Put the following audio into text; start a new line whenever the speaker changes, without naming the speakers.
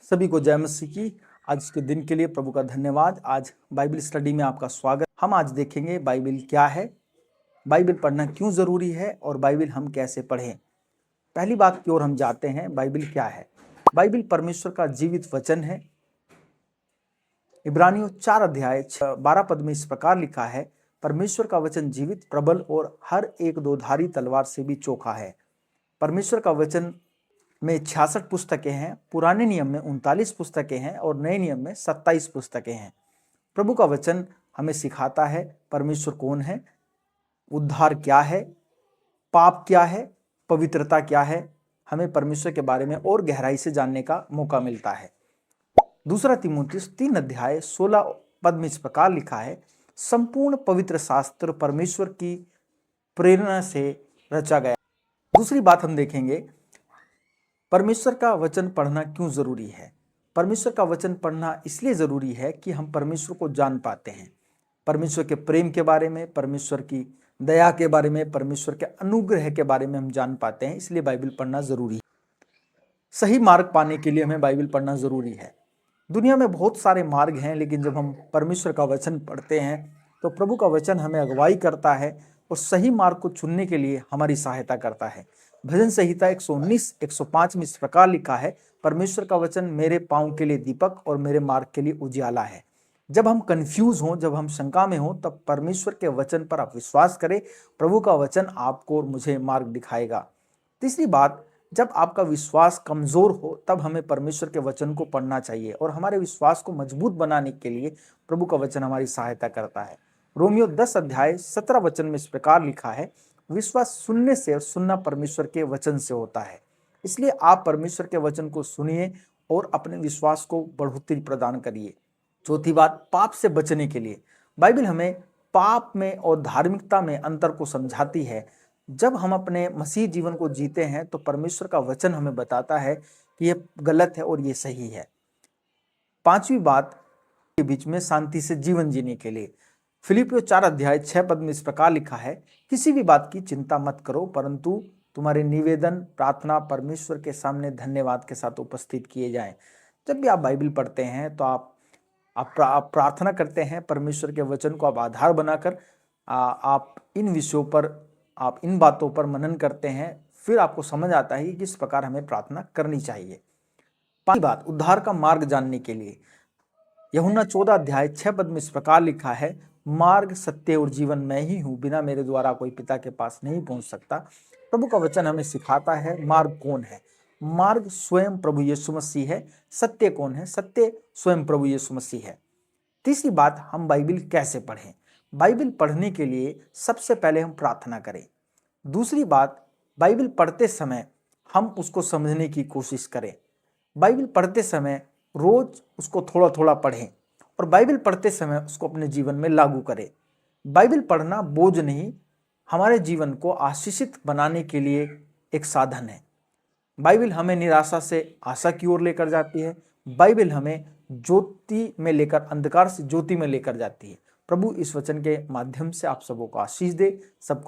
सभी को जय मसीह की। आज के दिन के लिए प्रभु का धन्यवाद। आज बाइबल स्टडी में आपका स्वागत। हम आज देखेंगे बाइबल क्या है, बाइबल पढ़ना क्यों ज़रूरी है और बाइबल हम कैसे पढ़ें। पहली बात की ओर हम जाते हैं। बाइबल क्या है? बाइबल परमेश्वर का जीवित वचन है। इब्रानियों 4 अध्याय 12 पद में इस प्रकार लिखा है, परमेश्वर का वचन जीवित, प्रबल और हर एक दोधारी तलवार से भी चोखा है। परमेश्वर का वचन में 66 पुस्तकें हैं, पुराने नियम में 39 पुस्तकें हैं और नए नियम में 27 पुस्तकें हैं। प्रभु का वचन हमें सिखाता है परमेश्वर कौन है, उद्धार क्या है, पाप क्या है, पवित्रता क्या है। हमें परमेश्वर के बारे में और गहराई से जानने का मौका मिलता है। दूसरा तीमुथियुस 3 अध्याय 16 पद में इस प्रकार लिखा है, संपूर्ण पवित्र शास्त्र परमेश्वर की प्रेरणा से रचा गया। दूसरी बात हम देखेंगे, परमेश्वर का वचन पढ़ना क्यों जरूरी है। परमेश्वर का वचन पढ़ना इसलिए जरूरी है कि हम परमेश्वर को जान पाते हैं। परमेश्वर के प्रेम के बारे में, परमेश्वर की दया के बारे में, परमेश्वर के अनुग्रह के बारे में हम जान पाते हैं। इसलिए बाइबल पढ़ना जरूरी है। सही मार्ग पाने के लिए हमें बाइबल पढ़ना जरूरी है। दुनिया में बहुत सारे मार्ग हैं, लेकिन जब हम परमेश्वर का वचन पढ़ते हैं तो प्रभु का वचन हमें अगुवाई करता है और सही मार्ग को चुनने के लिए हमारी सहायता करता है। भजन संहिता 119-105 में इस प्रकार लिखा है, परमेश्वर का वचन मेरे पांव के लिए दीपक और मेरे मार्ग के लिए उजियाला है। जब हम कंफ्यूज हों, जब हम शंका में हों, तब परमेश्वर के वचन पर आप विश्वास करें। प्रभु का वचन आपको और मुझे मार्ग दिखाएगा। तीसरी बात, जब आपका विश्वास कमजोर हो तब हमें परमेश्वर के वचन को पढ़ना चाहिए और हमारे विश्वास को मजबूत बनाने के लिए प्रभु का वचन हमारी सहायता करता है। रोमियो 10 अध्याय 17 वचन में इस प्रकार लिखा है, विश्वास सुनने से और सुनना परमेश्वर के वचन से होता है। इसलिए आप परमेश्वर के वचन को सुनिए और अपने विश्वास को बढ़ोतरी प्रदान करिए। चौथी बात, पाप से बचने के लिए बाइबल हमें पाप में और धार्मिकता में अंतर को समझाती है। जब हम अपने मसीह जीवन को जीते हैं तो परमेश्वर का वचन हमें बताता है कि यह गलत है और यह सही है। पांचवी बात, के बीच में शांति से जीवन जीने के लिए फिलिपियों 4 अध्याय 6 पद में इस प्रकार लिखा है, किसी भी बात की चिंता मत करो, परंतु तुम्हारे निवेदन प्रार्थना परमेश्वर के सामने धन्यवाद के साथ उपस्थित किए जाएं। जब भी आप बाइबल पढ़ते हैं तो आप प्रार्थना करते हैं, परमेश्वर के वचन को आप आधार बनाकर आप इन विषयों पर, आप इन बातों पर मनन करते हैं। फिर आपको समझ आता है कि किस प्रकार हमें प्रार्थना करनी चाहिए। पांचवी बात, उद्धार का मार्ग जानने के लिए यूहन्ना 14 अध्याय 6 पद में इस प्रकार लिखा है, मार्ग सत्य और जीवन मैं ही हूं, बिना मेरे द्वारा कोई पिता के पास नहीं पहुंच सकता। प्रभु का वचन हमें सिखाता है मार्ग कौन है। मार्ग स्वयं प्रभु यीशु मसीह है। सत्य कौन है? सत्य स्वयं प्रभु यीशु मसीह है। तीसरी बात, हम बाइबल कैसे पढ़ें। बाइबल पढ़ने के लिए सबसे पहले हम प्रार्थना करें। दूसरी बात, बाइबल पढ़ते समय हम उसको समझने की कोशिश करें। बाइबल पढ़ते समय रोज उसको थोड़ा थोड़ा पढ़ें और बाइबल पढ़ते समय उसको अपने जीवन में लागू करें। बाइबल पढ़ना बोझ नहीं, हमारे जीवन को आशीषित बनाने के लिए एक साधन है। बाइबल हमें निराशा से आशा की ओर लेकर जाती है। बाइबल हमें ज्योति में लेकर, अंधकार से ज्योति में लेकर जाती है। प्रभु इस वचन के माध्यम से आप सबों को आशीष दे। सबको